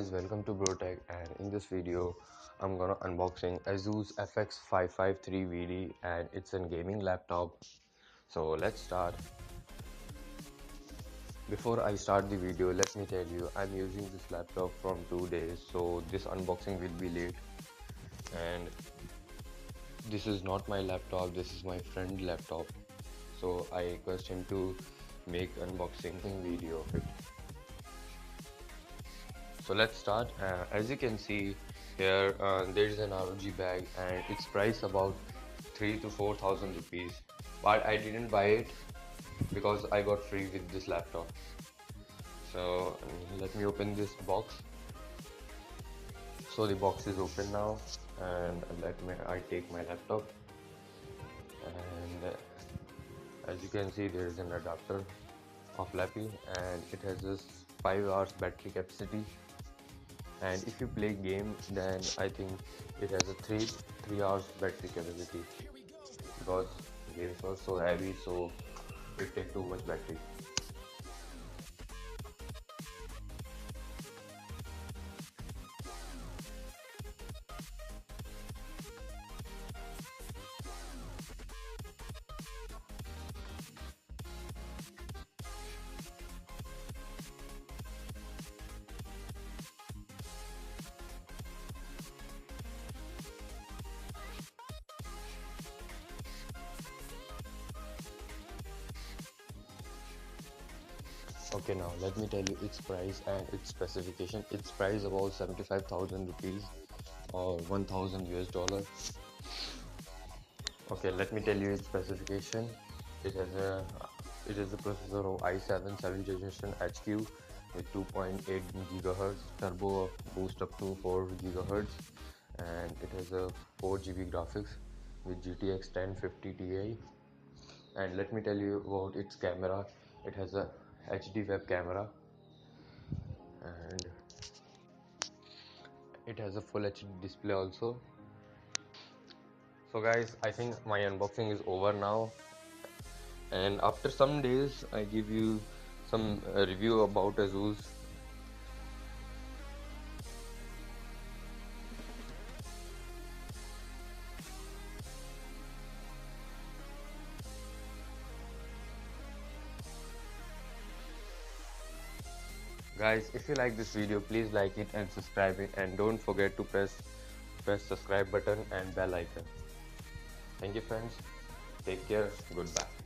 guys, welcome to BroTech, and in this video I'm gonna unboxing Asus Fx553vd, and it's a gaming laptop. So let's start. Before I start the video, let me tell you I'm using this laptop from 2 days, so this unboxing will be late. And this is not my laptop, this is my friend's laptop, so I request him to make unboxing video of it. So let's start. As you can see here, there is an ROG bag and its price about 3 to 4,000 rupees, but I didn't buy it because I got free with this laptop. So let me open this box. So the box is open now, and I take my laptop, and as you can see there is an adapter of Lappy, and it has this 5 hours battery capacity. And if you play game, then I think it has a 3 hours battery capacity, because games are so heavy, so it takes too much battery. Okay, now let me tell you its price and its specification. Its price about 75,000 rupees or 1,000 US dollar. Okay, let me tell you its specification. It has a processor of i7 7th generation HQ with 2.8 GHz turbo boost up to 4 GHz, and it has a 4 GB graphics with GTX 1050 Ti. And let me tell you about its camera. It has a HD web camera, and it has a full HD display also. So guys, I think my unboxing is over now, and after some days I give you some review about Asus. Guys, if you like this video, please like it and subscribe it, and don't forget to press subscribe button and bell icon. Thank you friends, take care, goodbye.